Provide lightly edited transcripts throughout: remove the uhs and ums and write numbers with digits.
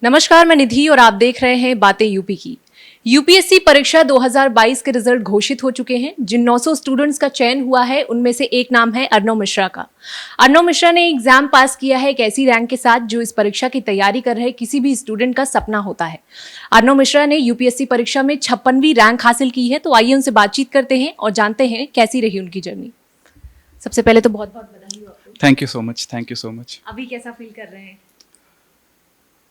नमस्कार, मैं निधि और आप देख रहे हैं बातें यूपी की। यूपीएससी परीक्षा 2022 के रिजल्ट घोषित हो चुके हैं। जिन 900 स्टूडेंट्स का चयन हुआ है उनमें से एक नाम है अर्णव मिश्रा का। अर्णव मिश्रा ने एग्जाम पास किया है एक ऐसी रैंक के साथ जो इस परीक्षा की तैयारी कर रहे किसी भी स्टूडेंट का सपना होता है। अर्णव मिश्रा ने यूपीएससी परीक्षा में 56वीं रैंक हासिल की है। तो आइए उनसे बातचीत करते हैं और जानते हैं कैसी रही उनकी जर्नी। सबसे पहले तो बहुत बहुत बधाई हो आपको। Thank you so much, thank you so much. अभी कैसा फील कर रहे हैं?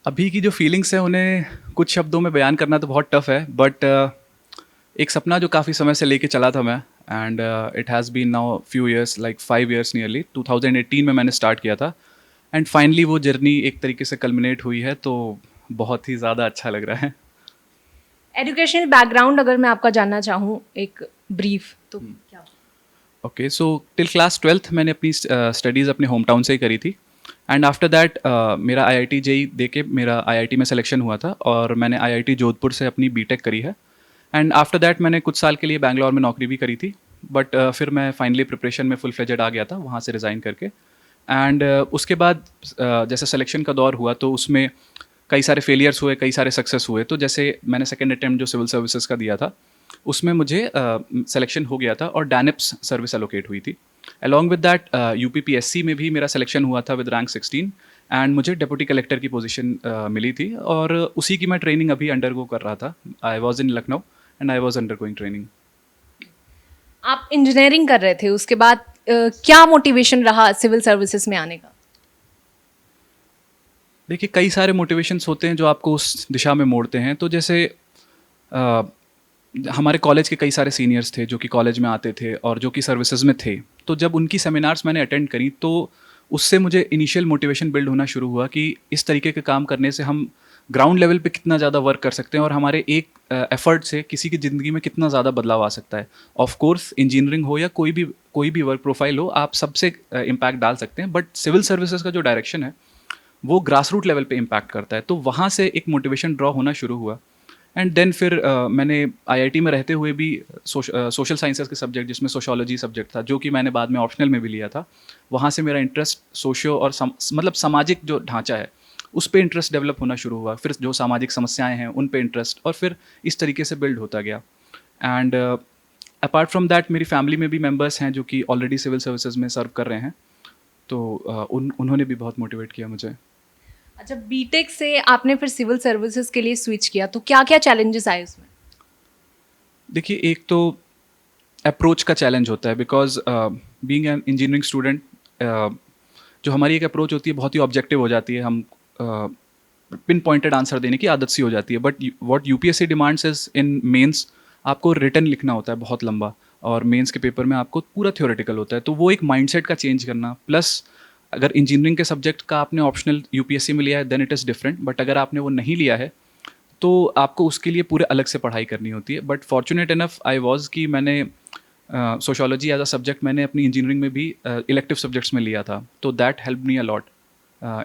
अभी की जो फीलिंग्स हैं उन्हें कुछ शब्दों में बयान करना तो बहुत टफ है, बट एक सपना जो काफ़ी समय से लेके चला था मैं, and it has been now few years, like 5 years nearly. 2018 में मैंने स्टार्ट किया था एंड फाइनली वो जर्नी एक तरीके से कल्मिनेट हुई है, तो बहुत ही ज़्यादा अच्छा लग रहा है। एजुकेशनल बैकग्राउंड अगर मैं आपका जानना चाहूँ एक ब्रीफ, तो क्या? Okay, so till class 12th मैंने अपनी स्टडीज़ अपने होम टाउन से ही करी थी एंड आफ्टर दैट मेरा IIT जेई दे के मेरा IIT में सिलेक्शन हुआ था और मैंने IIT जोधपुर से अपनी बीटेक करी है। एंड आफ्टर दैट मैंने कुछ साल के लिए बैंगलोर में नौकरी भी करी थी, बट फिर मैं फाइनली प्रिपरेशन में फुल फ्लेजेड आ गया था वहाँ से रिज़ाइन करके। एंड उसके बाद जैसे सिलेक्शन का दौर हुआ तो उसमें कई सारे फेलियर्स हुए, कई सारे सक्सेस हुए। तो जैसे मैंने सेकेंड अटैम्प्ट जो सिविल सर्विसेज का दिया था उसमें मुझे सिलेक्शन हो गया था और डैनिप्स सर्विस एलोकेट हुई थी। अलॉन्ग विद दैट UPPSC में भी मेरा सिलेक्शन हुआ था विद रैंक 16 एंड मुझे डिप्टी कलेक्टर की पोजीशन मिली थी और उसी की मैं ट्रेनिंग अभी अंडरगो कर रहा था। I was in Lucknow and I was undergoing training. आप इंजीनियरिंग कर रहे थे, उसके बाद क्या मोटिवेशन रहा सिविल सर्विसेज में आने का? देखिए, कई सारे मोटिवेशंस होते हैं जो आपको उस दिशा में मोड़ते हैं। तो जैसे हमारे कॉलेज के कई सारे सीनियर्स थे जो कि कॉलेज में आते थे और जो कि सर्विसेज में थे, तो जब उनकी सेमिनार्स मैंने अटेंड करी तो उससे मुझे इनिशियल मोटिवेशन बिल्ड होना शुरू हुआ कि इस तरीके के काम करने से हम ग्राउंड लेवल पे कितना ज़्यादा वर्क कर सकते हैं और हमारे एक एफर्ट से किसी की ज़िंदगी में कितना ज़्यादा बदलाव आ सकता है। ऑफ कोर्स इंजीनियरिंग हो या कोई भी वर्क प्रोफाइल हो, आप सबसे इम्पैक्ट डाल सकते हैं, बट सिविल सर्विसेज का जो डायरेक्शन है वो ग्रास रूट लेवल पे इम्पैक्ट करता है। तो वहाँ से एक मोटिवेशन ड्रॉ होना शुरू हुआ एंड देन फिर मैंने IIT में रहते हुए भी सोशल साइंसेस के सब्जेक्ट जिसमें सोशोलॉजी सब्जेक्ट था जो कि मैंने बाद में ऑप्शनल में भी लिया था, वहाँ से मेरा इंटरेस्ट सोशियो और मतलब सामाजिक जो ढांचा है उस पर इंटरेस्ट डेवलप होना शुरू हुआ। फिर जो सामाजिक समस्याएं हैं उन पे इंटरेस्ट, और फिर इस तरीके से बिल्ड होता गया। एंड अपार्ट फ्रॉम दैट मेरी फैमिली में भी मेम्बर्स हैं जो कि ऑलरेडी सिविल सर्विसेज में सर्व कर रहे हैं, तो उन्होंने भी बहुत मोटिवेट किया मुझे। अच्छा, बीटेक से आपने फिर सिविल सर्विसेज के लिए स्विच किया, तो क्या क्या चैलेंजेस आए उसमें? देखिए, एक तो अप्रोच का चैलेंज होता है because being an engineering student जो हमारी एक अप्रोच होती है बहुत ही ऑब्जेक्टिव हो जाती है। हम पिन पॉइंटेड आंसर देने की आदत सी हो जाती है, but what UPSC demands is in mains आपको रिटन लिखना होता है बहुत लंबा, और मेंस के पेपर में आपको पूरा थ्योरेटिकल होता है। तो वो एक माइंडसेट का चेंज करना, प्लस अगर इंजीनियरिंग के सब्जेक्ट का आपने ऑप्शनल UPSC में लिया है then it is different, but अगर आपने वो नहीं लिया है तो आपको उसके लिए पूरे अलग से पढ़ाई करनी होती है। But fortunate enough I was कि मैंने सोशोलॉजी एज अ सब्जेक्ट मैंने अपनी इंजीनियरिंग में भी इलेक्टिव सब्जेक्ट्स में लिया था, तो that help me a lot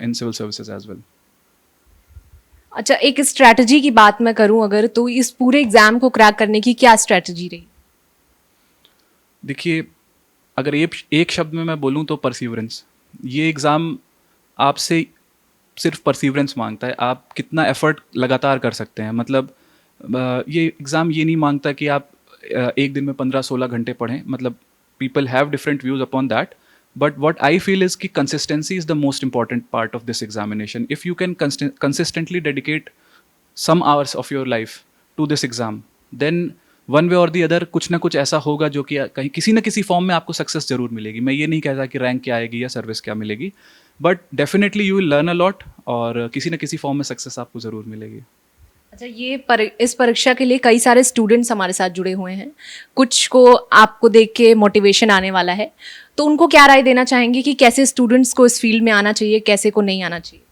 in civil services as well. अच्छा, एक स्ट्रैटेजी की बात मैं करूं अगर, तो इस पूरे एग्जाम को क्रैक करने की क्या स्ट्रैटेजी रही? देखिए, अगर एक शब्द में मैं बोलूँ तो परसिवरेंस। ये एग्ज़ाम आपसे सिर्फ परसिवरेंस मांगता है, आप कितना एफर्ट लगातार कर सकते हैं। मतलब ये एग्ज़ाम ये नहीं मांगता कि आप एक दिन में 15-16 घंटे पढ़ें। मतलब people have different views upon that, but what I feel is कि consistency is the most important part of this examination. If you can consistently dedicate some hours of your life to this exam, then one way or the other कुछ ना कुछ ऐसा होगा जो कि कहीं किसी न किसी फॉर्म में आपको सक्सेस जरूर मिलेगी। मैं ये नहीं कहता कि रैंक क्या आएगी या सर्विस क्या मिलेगी, but definitely you will learn a lot और किसी न किसी फॉर्म में सक्सेस आपको ज़रूर मिलेगी। अच्छा, इस परीक्षा के लिए कई सारे स्टूडेंट्स हमारे साथ जुड़े हुए हैं, कुछ को आपको देख के मोटिवेशन आने वाला है, तो उनको क्या राय देना चाहेंगे कि कैसे स्टूडेंट्स को इस फील्ड में आना चाहिए, कैसे को नहीं आना चाहिए?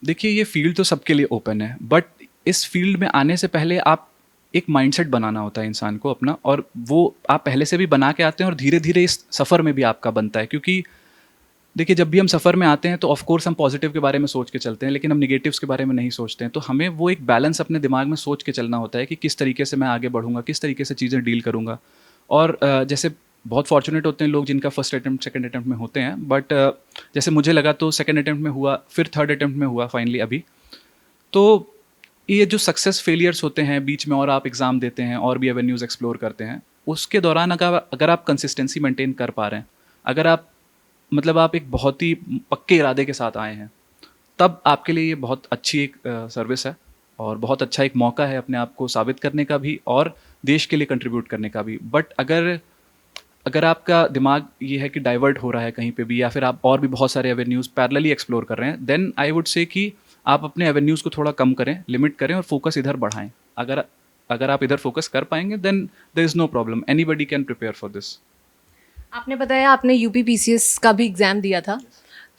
देखिए, ये फील्ड तो सबके लिए ओपन है, बट इस फील्ड में आने से पहले आप एक माइंडसेट बनाना होता है इंसान को अपना, और वो आप पहले से भी बना के आते हैं और धीरे धीरे इस सफ़र में भी आपका बनता है। क्योंकि देखिए, जब भी हम सफ़र में आते हैं तो ऑफ कोर्स हम पॉजिटिव के बारे में सोच के चलते हैं, लेकिन हम निगेटिव्स के बारे में नहीं सोचते हैं। तो हमें वो एक बैलेंस अपने दिमाग में सोच के चलना होता है कि किस तरीके से मैं आगे बढ़ूंगा, किस तरीके से चीज़ें डील करूंगा। और जैसे बहुत फॉर्चुनेट होते हैं लोग जिनका फर्स्ट अटैम्प्ट सेकंड अटैम्प्ट में होते हैं, बट जैसे मुझे लगा तो सेकंड अटैम्प्ट में हुआ, फिर थर्ड अटैम्प्ट में हुआ फाइनली अभी। तो ये जो सक्सेस फेलियर्स होते हैं बीच में, और आप एग्ज़ाम देते हैं और भी एवेन्यूज़ एक्सप्लोर करते हैं, उसके दौरान अगर आप कंसिस्टेंसी मेंटेन कर पा रहे हैं, अगर आप मतलब आप एक बहुत ही पक्के इरादे के साथ आए हैं, तब आपके लिए ये बहुत अच्छी एक सर्विस है और बहुत अच्छा एक मौका है अपने आप को साबित करने का भी और देश के लिए कंट्रीब्यूट करने का भी। बट अगर अगर आपका दिमाग ये है कि डाइवर्ट हो रहा है कहीं पे भी, या फिर आप और भी बहुत सारे एवेन्यूज़ पैरेलली एक्सप्लोर कर रहे हैं, देन आई वुड से कि आप अपने एवेन्यूज़ को थोड़ा कम करें, लिमिट करें और फोकस इधर बढ़ाएं। अगर अगर आप इधर फोकस कर पाएंगे then there is no problem, anybody can prepare for this. आपने बताया आपने यूपी पीसीएस का भी एग्जाम दिया था,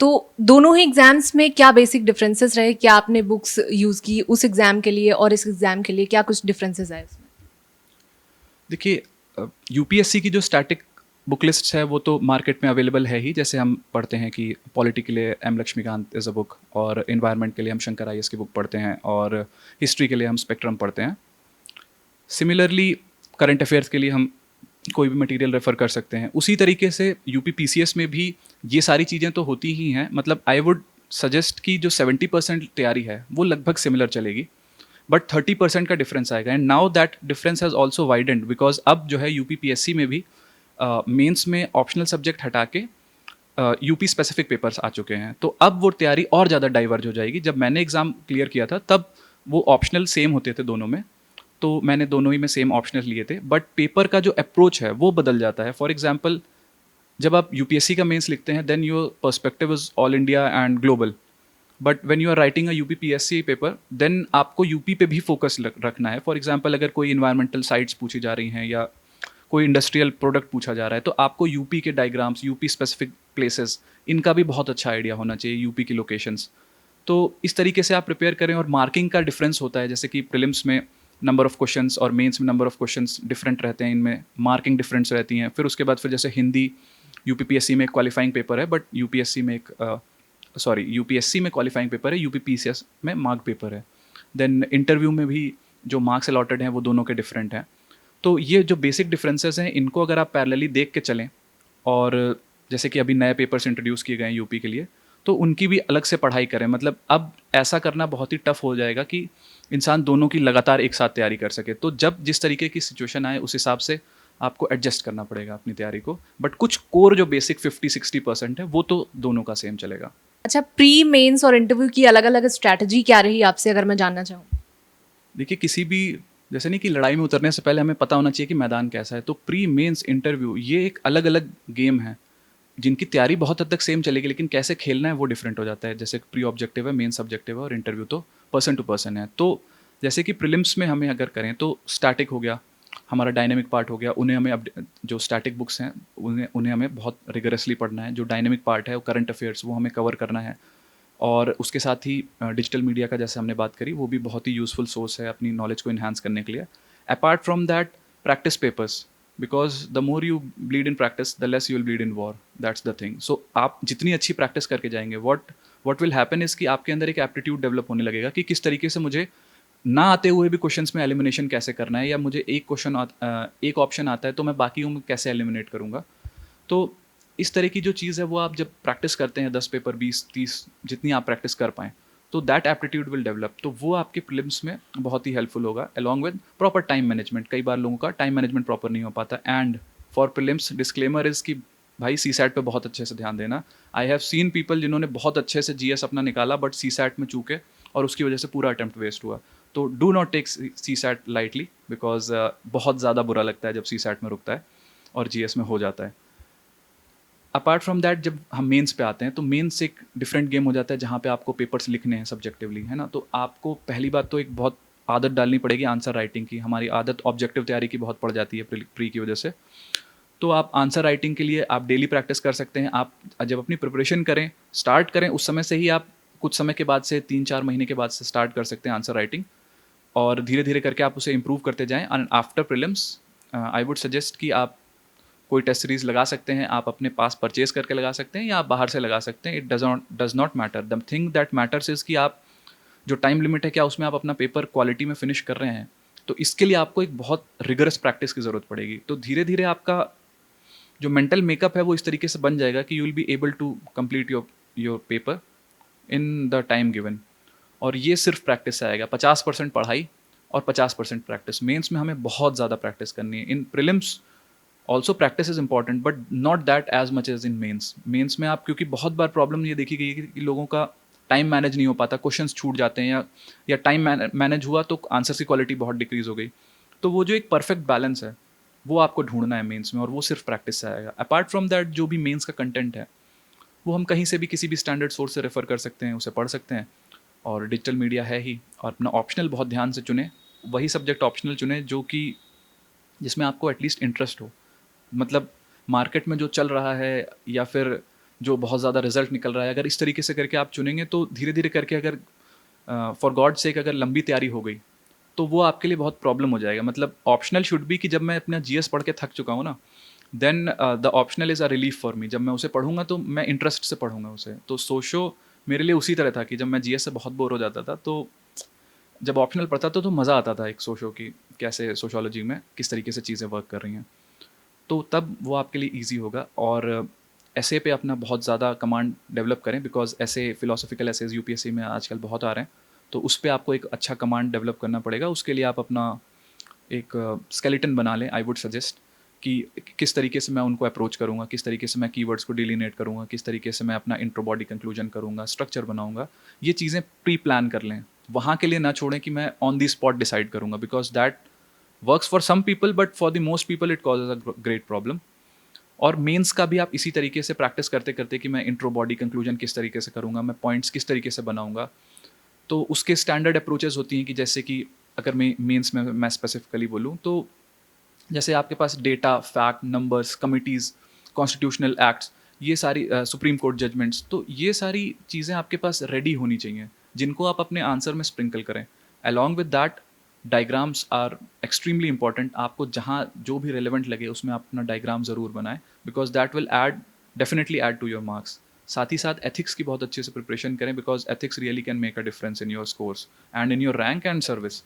तो दोनों ही एग्जाम्स में क्या बेसिक डिफरेंसेस रहे? क्या आपने बुक्स यूज़ की उस एग्जाम के लिए और इस एग्जाम के लिए, क्या कुछ डिफरेंसेस आए उसमें? देखिए, यूपीएससी की जो स्टैटिक बुक लिस्ट है वो तो मार्केट में अवेलेबल है ही। जैसे हम पढ़ते हैं कि पॉलिटी के लिए M Laxmikanth is a book, और इन्वायरमेंट के लिए हम शंकर आईएएस की बुक पढ़ते हैं, और हिस्ट्री के लिए हम स्पेक्ट्रम पढ़ते हैं। सिमिलरली करंट अफेयर्स के लिए हम कोई भी मटेरियल रेफ़र कर सकते हैं। उसी तरीके से यूपी पीसीएस में भी ये सारी चीज़ें तो होती ही हैं। मतलब आई वुड सजेस्ट कि जो 70% तैयारी है वो लगभग सिमिलर चलेगी, बट 30% का डिफरेंस आएगा। And now that difference has also widened, because अब जो है यूपी पीएससी में भी मेंस में ऑप्शनल सब्जेक्ट हटा के यूपी स्पेसिफिक पेपर्स आ चुके हैं। तो अब वो तैयारी और ज़्यादा डाइवर्ज हो जाएगी। जब मैंने एग्ज़ाम क्लियर किया था तब वो ऑप्शनल सेम होते थे दोनों में, तो मैंने दोनों ही में सेम ऑप्शनल लिए थे, बट पेपर का जो अप्रोच है वो बदल जाता है। फॉर एग्जाम्पल, जब आप यूपीएससी का मेंस लिखते हैं then your perspective is all India and global, but when you are writing a UP PSC paper then आपको यूपी पे भी फोकस रखना है। फॉर एग्जाम्पल, अगर कोई इन्वायरमेंटल साइट्स पूछी जा रही हैं या कोई इंडस्ट्रियल प्रोडक्ट पूछा जा रहा है, तो आपको यूपी के डायग्राम्स, यूपी स्पेसिफिक प्लेसेस, इनका भी बहुत अच्छा आइडिया होना चाहिए, यूपी की लोकेशंस। तो इस तरीके से आप प्रिपेयर करें। और मार्किंग का डिफरेंस होता है, जैसे कि प्रीलिम्स में नंबर ऑफ क्वेश्चंस और मेंस में नंबर ऑफ क्वेश्चंस डिफरेंट रहते हैं, इनमें मार्किंग डिफरेंस रहती हैं। फिर उसके बाद फिर जैसे हिंदी यूपीपीएससी में एक क्वालिफाइंग पेपर है, बट यूपीएससी में यूपीएससी में क्वालिफाइंग पेपर है, यूपीपीसीएस में मार्क पेपर है। देन इंटरव्यू में भी जो मार्क्स अलॉटेड हैं वो दोनों के डिफरेंट हैं। तो ये जो बेसिक डिफरेंसेस हैं इनको अगर आप पैरेलली देख के चलें, और जैसे कि अभी नए पेपर्स इंट्रोड्यूस किए गए हैं यूपी के लिए, तो उनकी भी अलग से पढ़ाई करें। मतलब अब ऐसा करना बहुत ही टफ हो जाएगा कि इंसान दोनों की लगातार एक साथ तैयारी कर सके। तो जब जिस तरीके की सिचुएशन आए उस हिसाब से आपको एडजस्ट करना पड़ेगा अपनी तैयारी को, बट कुछ कोर जो बेसिक 50-60% है वो तो दोनों का सेम चलेगा। अच्छा, प्री मेंस और इंटरव्यू की अलग अलग स्ट्रैटेजी क्या रही आपसे, अगर मैं जानना चाहूँ? देखिए, किसी भी जैसे नहीं कि लड़ाई में उतरने से पहले हमें पता होना चाहिए कि मैदान कैसा है। तो प्री मेंस इंटरव्यू ये एक अलग अलग गेम है, जिनकी तैयारी बहुत हद तक सेम चलेगी, लेकिन कैसे खेलना है वो डिफरेंट हो जाता है। जैसे प्री ऑब्जेक्टिव है, मेन सब्जेक्टिव है, और इंटरव्यू तो पर्सन टू पर्सन है। तो जैसे कि प्रीलिम्स में हमें अगर करें तो स्टैटिक हो गया, हमारा डायनेमिक पार्ट हो गया, उन्हें हमें जो स्टैटिक बुक्स हैं उन्हें हमें बहुत रिगरसली पढ़ना है। जो डायनेमिक पार्ट है वो करंट अफेयर्स, वो हमें कवर करना है। और उसके साथ ही डिजिटल मीडिया का जैसे हमने बात करी, वो भी बहुत ही यूज़फुल सोर्स है अपनी नॉलेज को इन्हांस करने के लिए। Apart from that, practice papers, because the more you bleed in practice the less you will bleed in war, that's the thing. So आप जितनी अच्छी प्रैक्टिस करके जाएंगे, वॉट विल हैपन इज़ कि आपके अंदर एक एप्टीट्यूड डेवलप होने लगेगा कि किस तरीके से मुझे ना आते हुए भी क्वेश्चंस में एलिमिनेशन कैसे करना है, या मुझे एक ऑप्शन आता है तो मैं बाकियों में कैसे एलिमिनेट करूँगा। तो इस तरह की जो चीज़ है वो आप जब प्रैक्टिस करते हैं 10 पेपर 20-30 जितनी आप प्रैक्टिस कर पाएँ, तो दैट एप्टीट्यूड विल डेवलप। तो वो आपके प्रीलिम्स में बहुत ही हेल्पफुल होगा, along with proper time management. कई बार लोगों का टाइम मैनेजमेंट प्रॉपर नहीं हो पाता। And for prelims disclaimer is कि भाई सीसैट पे बहुत अच्छे से ध्यान देना। आई हैव सीन पीपल जिन्होंने बहुत अच्छे से जीएस अपना निकाला बट सीसैट में चूके, और उसकी वजह से पूरा अटेम्प्ट वेस्ट हुआ। तो do not take CSAT lightly, because बहुत ज़्यादा बुरा लगता है जब सीसैट में रुकता है और जीएस में हो जाता है। अपार्ट फ्रॉम दैट, जब हम मेंस पे आते हैं तो मेंस एक डिफरेंट गेम हो जाता है, जहाँ पे आपको पेपर्स लिखने हैं सब्जेक्टिवली, है ना। तो आपको पहली बात तो एक बहुत आदत डालनी पड़ेगी आंसर राइटिंग की। हमारी आदत ऑब्जेक्टिव तैयारी की बहुत पड़ जाती है प्री की वजह से। तो आप आंसर राइटिंग के लिए आप डेली प्रैक्टिस कर सकते हैं। आप जब अपनी प्रिपरेशन करें, स्टार्ट करें, उस समय से ही आप कुछ समय के बाद से 3-4 महीने के बाद से स्टार्ट कर सकते हैं आंसर राइटिंग, और धीरे धीरे करके आप उसे इम्प्रूव करते जाएँ। And after prelims I would suggest कि आप कोई टेस्ट सीरीज लगा सकते हैं, आप अपने पास परचेज करके लगा सकते हैं या आप बाहर से लगा सकते हैं। It does not matter. The thing that matters is कि आप जो टाइम लिमिट है, क्या उसमें आप अपना पेपर क्वालिटी में फिनिश कर रहे हैं। तो इसके लिए आपको एक बहुत रिगरस प्रैक्टिस की ज़रूरत पड़ेगी। तो धीरे धीरे आपका जो मेंटल मेकअप है वो इस तरीके से बन जाएगा कि you will be able to complete your paper in the time given. और ये सिर्फ प्रैक्टिस से आएगा, 50% पढ़ाई और 50% प्रैक्टिस। मेंस में हमें बहुत ज़्यादा प्रैक्टिस करनी है। In prelims also practice is important but not that as much as in mains. Mains में आप, क्योंकि बहुत बार प्रॉब्लम ये देखी गई है कि लोगों का टाइम मैनेज नहीं हो पाता, क्वेश्चंस छूट जाते हैं, या टाइम मैनेज हुआ तो आंसर्स की क्वालिटी बहुत डिक्रीज हो गई। तो वो जो एक परफेक्ट बैलेंस है वो आपको ढूंढना है मेंस में, और वो सिर्फ प्रैक्टिस से आएगा। अपार्ट फ्रॉम दैट जो भी मेंस का कंटेंट है वो हम कहीं से भी किसी भी स्टैंडर्ड सोर्स से रेफर कर सकते हैं, उसे पढ़ सकते हैं। और डिजिटल मीडिया है ही। और अपना ऑप्शनल बहुत ध्यान से चुने, वही सब्जेक्ट ऑप्शनल चुने जो कि जिसमें आपको एटलीस्ट इंटरेस्ट हो। मतलब मार्केट में जो चल रहा है या फिर जो बहुत ज़्यादा रिजल्ट निकल रहा है, अगर इस तरीके से करके आप चुनेंगे तो धीरे धीरे करके, अगर फॉर गॉड सेक अगर लंबी तैयारी हो गई तो वो आपके लिए बहुत प्रॉब्लम हो जाएगा। मतलब ऑप्शनल शुड बी कि जब मैं अपना जीएस पढ़ के थक चुका हूँ ना, then the optional is a relief for me. जब मैं उसे पढ़ूंगा तो मैं इंटरेस्ट से पढ़ूंगा उसे। तो सोशो मेरे लिए उसी तरह था कि जब मैं जीएस से बहुत बोर हो जाता था तो जब ऑप्शनल पढ़ता था तो मज़ा आता था एक सोशो की, कैसे सोशोलॉजी में किस तरीके से चीज़ें वर्क कर रही हैं। तो तब वो आपके लिए ईजी होगा। और ऐसे पे अपना बहुत ज़्यादा कमांड डेवलप करें, बिकॉज ऐसे फिलोसफिकल ऐसे यूपीएससी में आजकल बहुत आ रहे हैं, तो उस पर आपको एक अच्छा कमांड डेवलप करना पड़ेगा। उसके लिए आप अपना एक स्केलेटन बना लें। आई वुड सजेस्ट कि किस तरीके से मैं उनको अप्रोच करूँगा, किस तरीके से मैं कीवर्ड्स को डिलीनेट करूँगा, किस तरीके से मैं अपना इंट्रो बॉडी कंक्लूजन करूँगा, स्ट्रक्चर बनाऊँगा। ये चीज़ें प्री प्लान कर लें, वहाँ के लिए ना छोड़ें कि मैं ऑन दी स्पॉट डिसाइड करूँगा, because that works for some people but for the most people it causes a great problem. और मेंस का भी आप इसी तरीके से प्रैक्टिस करते करते कि मैं इंट्रो बॉडी कंक्लूजन किस तरीके से करूँगा, मैं पॉइंट्स किस तरीके से बनाऊँगा। तो उसके स्टैंडर्ड अप्रोचेस होती हैं कि जैसे कि अगर मैं मेंस में मैं स्पेसिफिकली बोलूँ तो जैसे आपके पास data, fact, numbers, committees, constitutional acts, ये सारी सुप्रीम कोर्ट जजमेंट्स, तो ये सारी चीज़ें आपके पास रेडी होनी चाहिए जिनको आप अपने आंसर में स्प्रिंकल करें। Along with that diagrams are extremely important. आपको जहाँ जो भी रेलिवेंट लगे उसमें आप अपना डायग्राम ज़रूर बनाएं, because that will add definitely add to your marks. साथ ही साथ एथिक्स की बहुत अच्छे से प्रिपरेशन करें, because ethics really can make a difference in your scores and in your rank and service.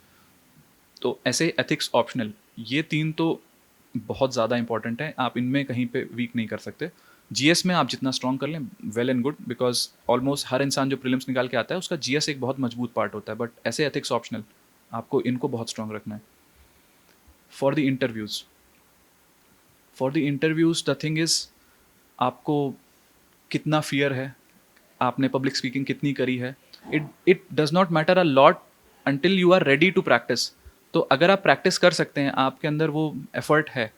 तो ऐसे एथिक्स ऑप्शनल, ये तीन तो बहुत ज़्यादा इंपॉर्टेंट है, आप इनमें कहीं पे वीक नहीं कर सकते। जीएस में आप जितना स्ट्रॉन्ग कर लें well and good, because almost हर इंसान जो प्रीलिम्स निकाल के आता है उसका जीएस एक बहुत मजबूत पार्ट होता है। बट ऐसे एथिक्स ऑप्शनल, आपको इनको बहुत स्ट्रॉन्ग रखना है। For the interviews, the thing is आपको कितना फियर है, आपने पब्लिक स्पीकिंग कितनी करी है, it does not matter a lot until you are ready to practice. तो अगर आप प्रैक्टिस कर सकते हैं, आपके अंदर वो एफर्ट है,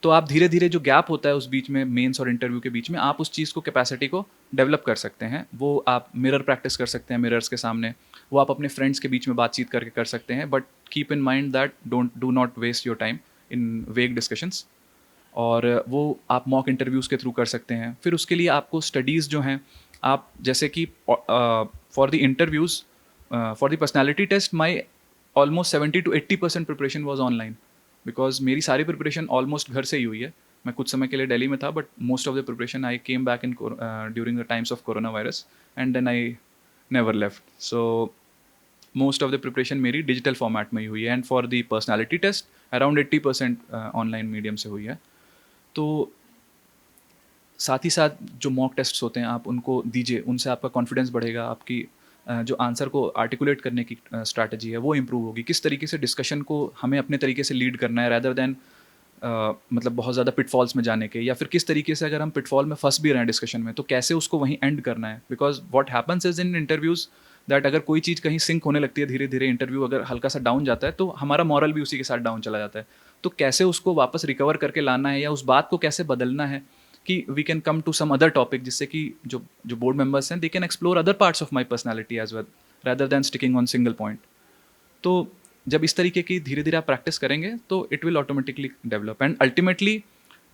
तो आप धीरे धीरे जो गैप होता है उस बीच में, मेंस और इंटरव्यू के बीच में, आप उस चीज़ को, कैपेसिटी को डेवलप कर सकते हैं। वो आप मिरर प्रैक्टिस कर सकते हैं, मिरर्स के सामने, वो आप अपने फ्रेंड्स के बीच में बातचीत करके कर सकते हैं। But keep in mind that do not waste your time in vague discussions. और वो आप मॉक इंटरव्यूज़ के थ्रू कर सकते हैं। फिर उसके लिए आपको स्टडीज़ जो हैं, आप जैसे कि for the interviews, for the personality test, my almost 70 to 80% preparation was online, because मेरी सारी प्रिपरेशन ऑलमोस्ट घर से ही हुई है। मैं कुछ समय के लिए दिल्ली में था, but most of the preparation I came back in during the times of corona virus and then I never left. So most of the preparation मेरी डिजिटल फॉर्मेट में ही हुई है। And for the personality test around 80% online medium से हुई है। तो साथ ही साथ जो मॉक टेस्ट्स होते हैं आप उनको दीजिए, उनसे आपका कॉन्फिडेंस बढ़ेगा, आपकी जो आंसर को आर्टिकुलेट करने की स्ट्रैटेजी है वो इम्प्रूव होगी। किस तरीके से डिस्कशन को हमें अपने तरीके से लीड करना है, रैदर देन मतलब बहुत ज़्यादा पिटफॉल्स में जाने के, या फिर किस तरीके से अगर हम पिटफॉल में फंस भी रहे हैं डिस्कशन में तो कैसे उसको वहीं एंड करना है। Because what happens is in interviews that अगर कोई चीज़ कहीं सिंक होने लगती है धीरे धीरे, इंटरव्यू अगर हल्का सा डाउन जाता है तो हमारा मॉरल भी उसी के साथ डाउन चला जाता है। तो कैसे उसको वापस रिकवर करके लाना है या उस बात को कैसे बदलना है कि we can come to some other topic, जिससे कि जो जो बोर्ड मेंबर्स हैं they can explore other parts of my personality as well rather than sticking on single point. तो जब इस तरीके की धीरे धीरे आप प्रैक्टिस करेंगे तो it will automatically develop and ultimately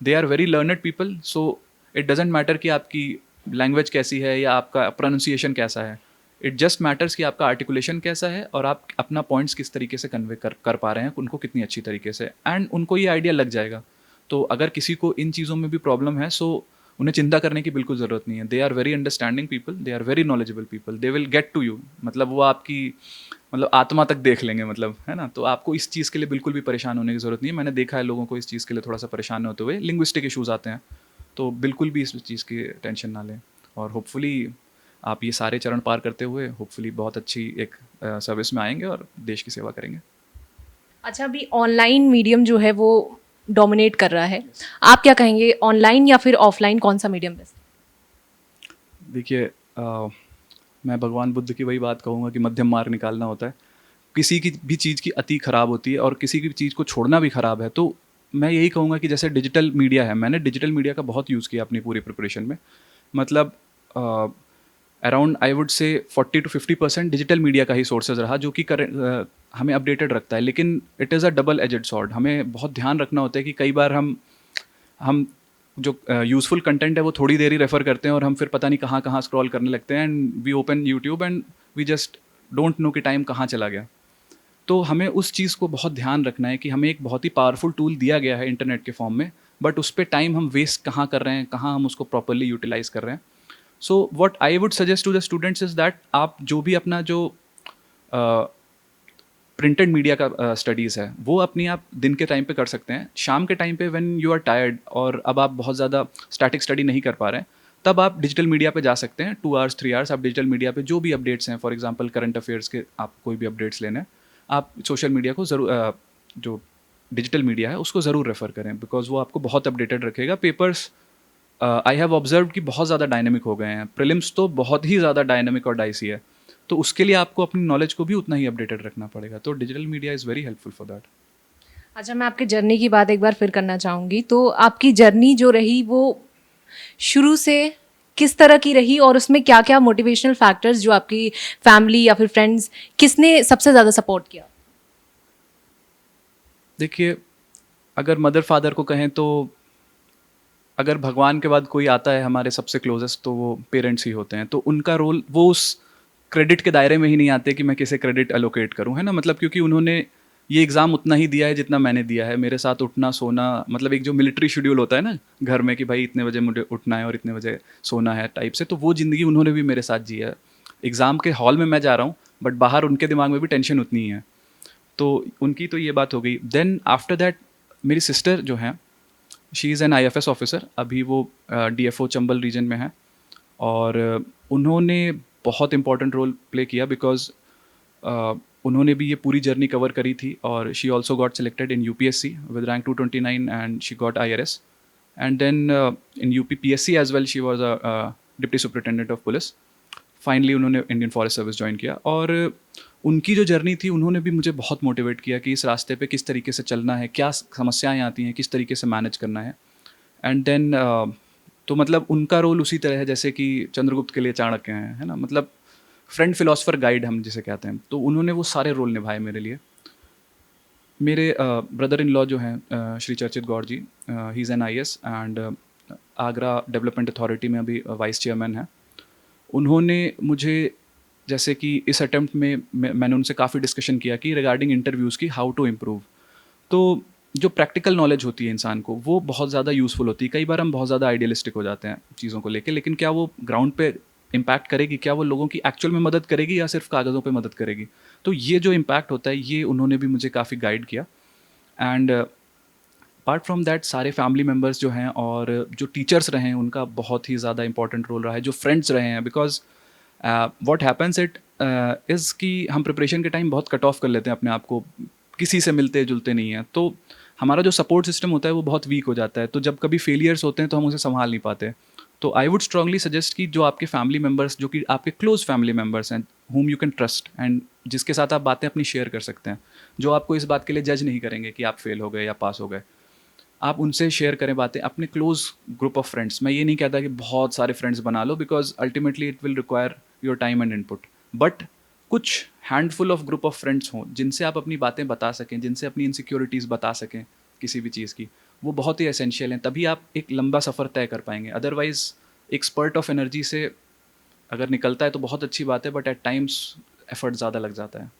they are very learned people. So it doesn't matter कि आपकी लैंग्वेज कैसी है या आपका प्रोनाउंसिएशन कैसा है, इट जस्ट मैटर्स कि आपका आर्टिकुलेशन कैसा है और आप अपना पॉइंट्स किस तरीके से कन्वे कर पा रहे हैं उनको कितनी अच्छी तरीके से, एंड उनको ये आइडिया लग जाएगा। तो अगर किसी को इन चीज़ों में भी प्रॉब्लम है सो उन्हें चिंता करने की बिल्कुल ज़रूरत नहीं है। They are very understanding people, they are very knowledgeable people, they will get to you. मतलब वो आपकी मतलब आत्मा तक देख लेंगे, मतलब है ना। तो आपको इस चीज़ के लिए बिल्कुल भी परेशान होने की ज़रूरत नहीं है। मैंने देखा है लोगों को इस चीज़ के लिए थोड़ा सा परेशान होते हुए, लिंग्विस्टिक इश्यूज़ आते हैं, तो बिल्कुल भी इस चीज़ की टेंशन ना लें। और होपफुली आप ये सारे चरण पार करते हुए होपफुली बहुत अच्छी एक सर्विस में आएंगे और देश की सेवा करेंगे। अच्छा, अभी ऑनलाइन मीडियम जो है वो डोमिनेट कर रहा है, आप क्या कहेंगे, ऑनलाइन या फिर ऑफलाइन, कौन सा मीडियम बेस्ट? देखिए, मैं भगवान बुद्ध की वही बात कहूँगा कि मध्यम मार्ग निकालना होता है। किसी की भी चीज़ की अति खराब होती है और किसी की भी चीज़ को छोड़ना भी खराब है। तो मैं यही कहूँगा कि जैसे डिजिटल मीडिया है, मैंने डिजिटल मीडिया का बहुत यूज़ किया अपनी पूरी प्रिपरेशन में। मतलब around I would say 40-50% digital media का ही सोर्सेज रहा, जो कि हमें अपडेटेड रखता है। लेकिन it is a double aged sword. हमें बहुत ध्यान रखना होता है कि कई बार हम जो यूज़फुल कंटेंट है वो थोड़ी देर ही रेफ़र करते हैं और हम फिर पता नहीं कहाँ कहाँ स्क्रॉल करने लगते हैं, and we open YouTube and we just don't know कि टाइम कहाँ चला गया। तो हमें उस चीज़ को बहुत ध्यान रखना है कि हमें एक बहुत ही पावरफुल टूल दिया गया है इंटरनेट के फॉर्म में, बट उस पर टाइम हम वेस्ट कहाँ कर रहे हैं, कहाँ हम उसको प्रॉपरली यूटिलाइज़ कर रहे हैं। So what I would suggest to the students is that आप जो भी अपना जो प्रिंटेड मीडिया का स्टडीज़ है वो अपनी आप दिन के टाइम पे कर सकते हैं। शाम के टाइम पे व्हेन यू आर टायर्ड और अब आप बहुत ज़्यादा स्टैटिक स्टडी नहीं कर पा रहे हैं, तब आप डिजिटल मीडिया पे जा सकते हैं। 2 आवर्स 3 आवर्स आप डिजिटल मीडिया पे जो भी अपडेट्स हैं, फॉर एग्जांपल करंट अफेयर्स के आप कोई भी अपडेट्स लेने हैं, आप सोशल मीडिया को ज़रूर जो डिजिटल मीडिया है उसको ज़रूर रेफ़र करें, बिकॉज वो आपको बहुत अपडेटेड रखेगा। पेपर्स आई हैव ऑब्जर्व कि बहुत ज़्यादा डायनेमिक हो गए हैं। प्रीलिम्स तो बहुत ही ज़्यादा डायनेमिक और डाइसी है, तो उसके लिए आपको अपनी नॉलेज को भी उतना ही अपडेटेड रखना पड़ेगा। तो digital media is very helpful for that. अच्छा, मैं आपकी जर्नी की बात एक बार फिर करना चाहूँगी। तो आपकी जर्नी जो रही वो शुरू से किस तरह की रही, और उसमें क्या क्या मोटिवेशनल फैक्टर्स जो आपकी फैमिली या फिर फ्रेंड्स, किसने सबसे ज़्यादा सपोर्ट किया? देखिए, अगर मदर फादर को कहें तो अगर भगवान के बाद कोई आता है हमारे सबसे क्लोजेस्ट, तो वो पेरेंट्स ही होते हैं। तो उनका रोल, वो उस क्रेडिट के दायरे में ही नहीं आते कि मैं किसे क्रेडिट एलोकेट करूँ, है ना। मतलब क्योंकि उन्होंने ये एग्ज़ाम उतना ही दिया है जितना मैंने दिया है। मेरे साथ उठना सोना, मतलब एक जो मिलिट्री शेड्यूल होता है ना घर में कि भाई इतने बजे मुझे उठना है और इतने बजे सोना है टाइप से, तो वो ज़िंदगी उन्होंने भी मेरे साथ जी है। एग्ज़ाम के हॉल में मैं जा रहा हूँ, बट बाहर उनके दिमाग में भी टेंशन उतनी ही है। तो उनकी तो ये बात हो गई। देन आफ्टर दैट मेरी सिस्टर जो हैं, she is an IFS officer. अभी वो DFO चंबल रीजन में है, और उन्होंने बहुत इंपॉर्टेंट रोल प्ले किया, बिकॉज उन्होंने भी ये पूरी जर्नी कवर करी थी। और she also got selected in UPSC with rank 229 and she got IRS, and then in UP PSC as well she was a deputy superintendent of police. Finally उन्होंने इंडियन फॉरेस्ट सर्विस ज्वाइन किया, और उनकी जो journey थी उन्होंने भी मुझे बहुत मोटिवेट किया कि इस रास्ते पे किस तरीके से चलना है, क्या समस्याएं आती हैं, किस तरीके से मैनेज करना है। एंड देन तो मतलब उनका रोल उसी तरह है जैसे कि चंद्रगुप्त के लिए चाणक्य हैं, है ना। मतलब फ्रेंड, फिलोसफर, गाइड हम जिसे कहते हैं, तो उन्होंने वो सारे रोल निभाए मेरे लिए। मेरे ब्रदर इन लॉ जो हैं Shri Charchit Gaur ji, he is an IAS and Agra development authority में अभी वाइस चेयरमैन हैं। उन्होंने मुझे, जैसे कि इस अटेम्प्ट में मैंने उनसे काफ़ी डिस्कशन किया कि रिगार्डिंग इंटरव्यूज़ की हाउ टू इम्प्रूव। तो जो प्रैक्टिकल नॉलेज होती है इंसान को, वो बहुत ज़्यादा यूज़फुल होती है। कई बार हम बहुत ज़्यादा आइडियलिस्टिक हो जाते हैं चीज़ों को लेके, लेकिन क्या वो ग्राउंड पे इम्पैक्ट करेगी, क्या वो लोगों की एक्चुअल में मदद करेगी या सिर्फ कागज़ों पे मदद करेगी। तो ये जो इम्पैक्ट होता है, ये उन्होंने भी मुझे काफ़ी गाइड किया। एंड अपार्ट फ्रॉम दैट, सारे फैमिली मेम्बर्स जो हैं और जो टीचर्स रहे हैं, उनका बहुत ही ज़्यादा इंपॉर्टेंट रोल रहा है। जो फ्रेंड्स रहे हैं, because what happens it is कि हम प्रिपरेशन के टाइम बहुत कट ऑफ कर लेते हैं अपने आप को, किसी से मिलते जुलते नहीं हैं, तो हमारा जो सपोर्ट सिस्टम होता है वो बहुत वीक हो जाता है। तो जब कभी फेलियर्स होते हैं तो हम उसे संभाल नहीं पाते। तो आई वुड स्ट्रांगली सजेस्ट कि जो आपके फैमिली मेम्बर्स, जो कि आपके क्लोज फैमिली मेम्बर्स हैं, whom you can trust and जिसके साथ आप बातें अपनी शेयर कर सकते हैं, जो आपको इस बात के लिए जज नहीं करेंगे कि आप फेल हो गए या पास हो गए, आप उनसे शेयर करें बातें। अपने क्लोज ग्रुप ऑफ फ्रेंड्स, मैं ये नहीं कहता कि बहुत सारे फ्रेंड्स बना लो, because ultimately it will require your time and input, but कुछ handful of group of friends हों जिनसे आप अपनी बातें बता सकें, जिनसे अपनी इनसिक्योरिटीज़ बता सकें किसी भी चीज़ की, वो बहुत ही एसेंशियल हैं। तभी आप एक लंबा सफ़र तय कर पाएंगे। अदरवाइज़ एक स्पर्ट ऑफ एनर्जी से अगर निकलता है तो बहुत अच्छी बात है, बट एट टाइम्स एफर्ट ज़्यादा लग जाता है।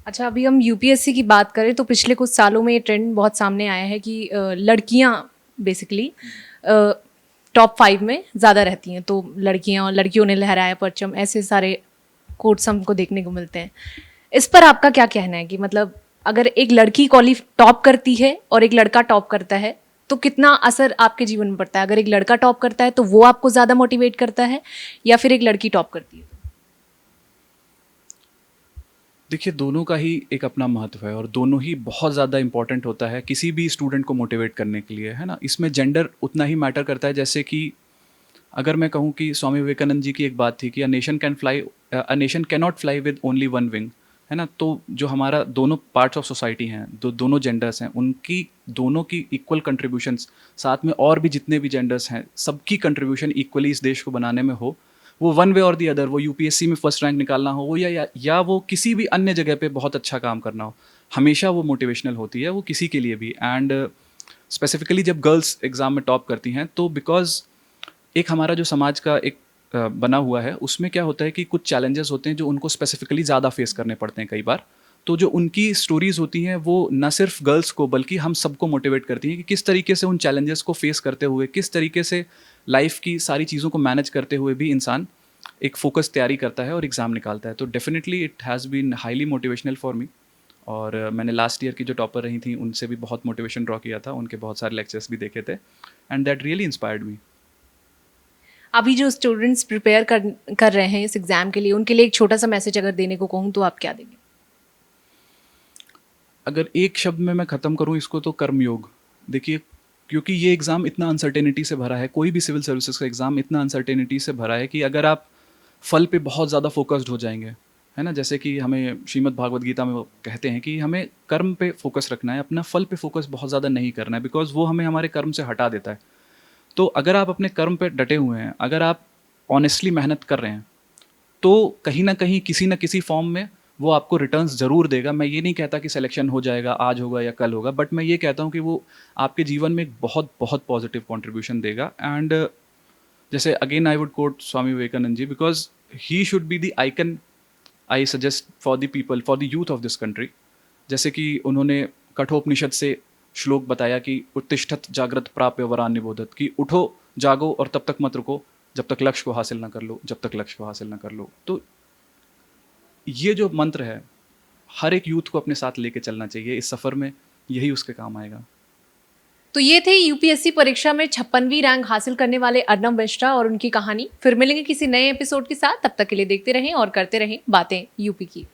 अच्छा, अभी हम UPSC की बात करें तो पिछले कुछ सालों में ये ट्रेंड बहुत सामने आया है कि लड़कियां बेसिकली टॉप 5 में ज़्यादा रहती हैं। तो लड़कियां और लड़कियों ने लहराया परचम, ऐसे सारे कोट्स हमको देखने को मिलते हैं। इस पर आपका क्या कहना है कि मतलब अगर एक लड़की टॉप करती है और एक लड़का टॉप करता है तो कितना असर आपके जीवन में पड़ता है? अगर एक लड़का टॉप करता है तो वो आपको ज़्यादा मोटिवेट करता है या फिर एक लड़की टॉप करती है? देखिए, दोनों का ही एक अपना महत्व है और दोनों ही बहुत ज़्यादा इम्पोर्टेंट होता है किसी भी स्टूडेंट को मोटिवेट करने के लिए, है ना? इसमें जेंडर उतना ही मैटर करता है जैसे कि अगर मैं कहूँ कि स्वामी विवेकानंद जी की एक बात थी कि a nation can not fly with only one wing, है ना? तो जो हमारा दोनों पार्ट्स ऑफ सोसाइटी हैं, दोनों जेंडर्स हैं, उनकी दोनों की इक्वल कंट्रीब्यूशंस, साथ में और भी जितने भी जेंडर्स हैं, सबकी कंट्रीब्यूशन इक्वली इस देश को बनाने में हो, वो one way or the other, वो यूपीएससी में फर्स्ट रैंक निकालना हो, वो या वो किसी भी अन्य जगह पे बहुत अच्छा काम करना हो, हमेशा वो मोटिवेशनल होती है, वो किसी के लिए भी। एंड स्पेसिफिकली जब गर्ल्स एग्ज़ाम में टॉप करती हैं तो बिकॉज एक हमारा जो समाज का एक बना हुआ है, उसमें क्या होता है कि कुछ चैलेंजेस होते हैं जो उनको स्पेसिफिकली ज़्यादा फेस करने पड़ते हैं कई बार। तो जो उनकी स्टोरीज़ होती हैं वो न सिर्फ गर्ल्स को बल्कि हम सबको मोटिवेट करती हैं कि किस तरीके से उन चैलेंजेस को फेस करते हुए, किस तरीके से लाइफ की सारी चीज़ों को मैनेज करते हुए भी इंसान एक फोकस तैयारी करता है और एग्ज़ाम निकालता है। तो definitely it has been highly motivational for me. और मैंने लास्ट ईयर की जो टॉपर रही थी उनसे भी बहुत मोटिवेशन ड्रॉ किया था, उनके बहुत सारे लेक्चर्स भी देखे थे and that really inspired me. अभी जो स्टूडेंट्स प्रिपेयर कर रहे हैं इस एग्ज़ाम के लिए, उनके लिए एक छोटा सा मैसेज अगर देने को कहूँ तो आप क्या देंगे? अगर एक शब्द में मैं ख़त्म करूँ इसको तो कर्मयोग। देखिए, क्योंकि ये एग्ज़ाम इतना अनसर्टेनिटी से भरा है, कोई भी सिविल सर्विसेज का एग्ज़ाम इतना अनसर्टेनिटी से भरा है कि अगर आप फल पे बहुत ज़्यादा फोकस्ड हो जाएंगे, है ना? जैसे कि हमें श्रीमद् भागवत गीता में वो कहते हैं कि हमें कर्म पे फोकस रखना है, अपना फल पे फोकस बहुत ज़्यादा नहीं करना है, बिकॉज वो हमें हमारे कर्म से हटा देता है। तो अगर आप अपने कर्म पे डटे हुए हैं, अगर आप ऑनेस्टली मेहनत कर रहे हैं, तो कहीं न कहीं किसी न किसी फॉर्म में वो आपको रिटर्न्स ज़रूर देगा। मैं ये नहीं कहता कि सिलेक्शन हो जाएगा, आज होगा या कल होगा, बट मैं ये कहता हूँ कि वो आपके जीवन में एक बहुत बहुत पॉजिटिव कंट्रीब्यूशन देगा। एंड जैसे again I would quote Swami Vivekananda ji, because he should be the icon I suggest for the people, for the youth of this country. जैसे कि उन्होंने कठोपनिषद से श्लोक बताया कि उत्तिष्ठत जागृत प्राप्य वरान निबोधत, कि उठो जागो और तब तक मत रुको जब तक लक्ष्य को हासिल ना कर लो, जब तक लक्ष्य को हासिल ना कर लो। तो ये जो मंत्र है हर एक यूथ को अपने साथ लेके चलना चाहिए इस सफ़र में, यही उसके काम आएगा। तो ये थे यूपीएससी परीक्षा में 56वीं रैंक हासिल करने वाले अर्नब मिश्रा और उनकी कहानी। फिर मिलेंगे किसी नए एपिसोड के साथ, तब तक के लिए देखते रहें और करते रहें बातें यूपी की।